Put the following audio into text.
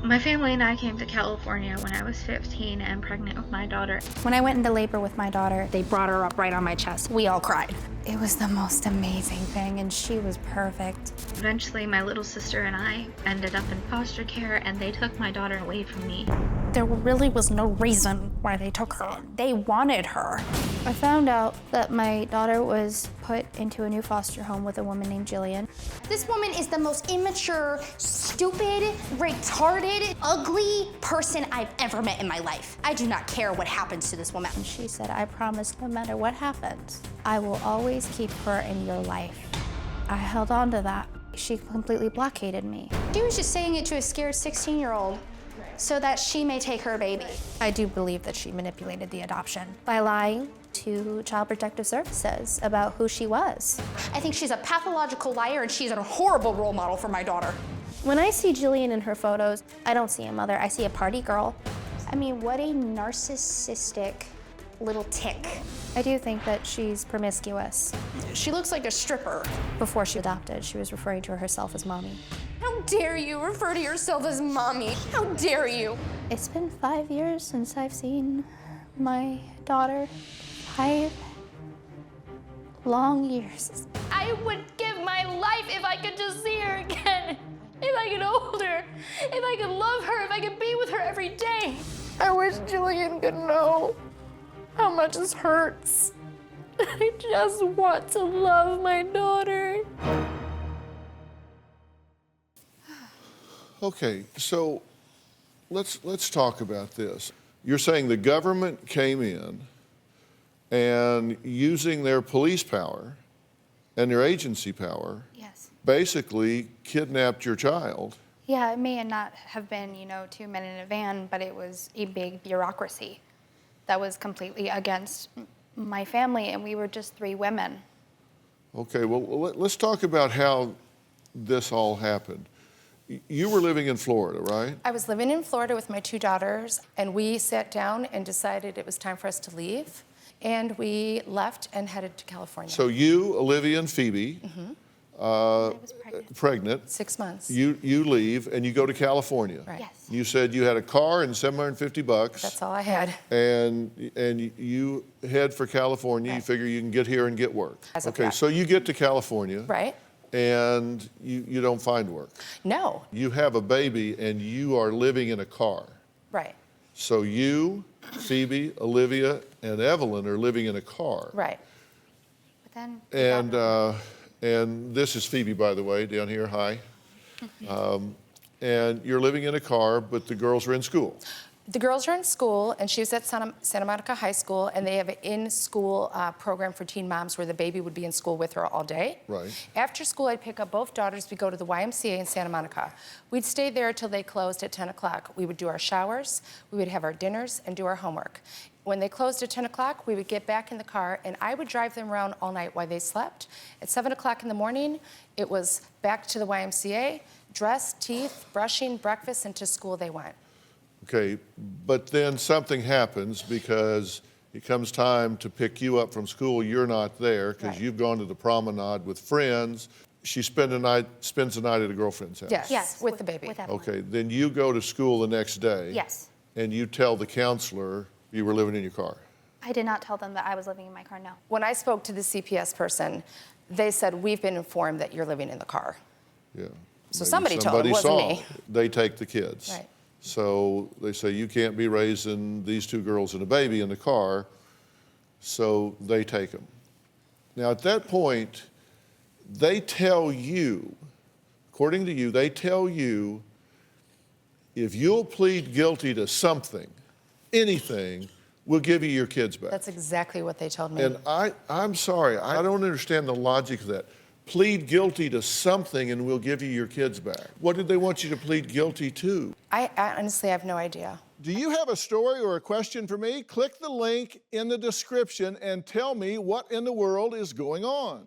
My family and I came to California when I was 15 and pregnant with my daughter. When I went into labor with my daughter, they brought her up right on my chest. We all cried. It was the most amazing thing, and she was perfect. Eventually, my little sister and I ended up in foster care, and they took my daughter away from me. There really was no reason why they took her. They wanted her. I found out that my daughter was put into a new foster home with a woman named Jillian. This woman is the most immature, stupid, retarded, ugly person I've ever met in my life. I do not care what happens to this woman. And she said, I promise no matter what happens, I will always keep her in your life. I held on to that. She completely blockaded me. She was just saying it to a scared 16-year-old so that she may take her baby. I do believe that she manipulated the adoption by lying to Child Protective Services about who she was. I think she's a pathological liar and she's a horrible role model for my daughter. When I see Jillian in her photos, I don't see a mother, I see a party girl. I mean, what a narcissistic little tick. I do think that she's promiscuous. She looks like a stripper. Before she adopted, she was referring to herself as mommy. How dare you refer to yourself as mommy? How dare you? It's been 5 years since I've seen my daughter. 5 long years. I would give my life if I could just see her again. If I could hold her, if I could love her, if I could be with her every day. I wish Jillian could know how much this hurts. I just want to love my daughter. Okay, so let's talk about this. You're saying the government came in and using their police power and their agency power, Yes. basically kidnapped your child. Yeah, it may not have been, 2 men in a van, but it was a big bureaucracy that was completely against my family, and we were just 3 women. Okay, well, let's talk about how this all happened. You were living in Florida, right? I was living in Florida with my 2 daughters, and we sat down and decided it was time for us to leave. And we left and headed to California. So you, Olivia, and Phoebe, I was pregnant. 6 months. You leave and you go to California. Right. Yes. You said you had a car and $750. That's all I had. And you head for California. You Right. figure you can get here and get work. As a okay, threat. so you get to California. Right? And you don't find work. No. You have a baby and you are living in a car. Right. So you, Phoebe, Olivia, and Evelyn are living in a car. Right. But then, And this is Phoebe, by the way, down here. Hi. And you're living in a car, but the girls are in school. The girls are in school, and she was at Santa Monica High School, and they have an in-school program for teen moms where the baby would be in school with her all day. Right. After school, I'd pick up both daughters. We'd go to the YMCA in Santa Monica. We'd stay there till they closed at 10 o'clock. We would do our showers, we would have our dinners, and do our homework. When they closed at 10 o'clock, we would get back in the car, and I would drive them around all night while they slept. At 7 o'clock in the morning, it was back to the YMCA, dress, teeth, brushing, breakfast, and to school they went. Okay, but then something happens because it comes time to pick you up from school. You're not there because Right. you've gone to the promenade with friends. She spends the night at a girlfriend's house. Yes, with the baby. With Evelyn. Okay, then you go to school the next day. Yes. And you tell the counselor you were living in your car. I did not tell them that I was living in my car, no. When I spoke to the CPS person, they said, we've been informed that you're living in the car. Yeah. So Maybe somebody told them, it wasn't saw. me. They take the kids. Right. So they say, you can't be raising these 2 girls and a baby in the car, so they take them. Now, at that point, they tell you, according to you, they tell you, if you'll plead guilty to something, anything, we'll give you your kids back. That's exactly what they told me. And I'm sorry, I don't understand the logic of that. Plead guilty to something and we'll give you your kids back. What did they want you to plead guilty to? I honestly have no idea. Do you have a story or a question for me? Click the link in the description and tell me what in the world is going on.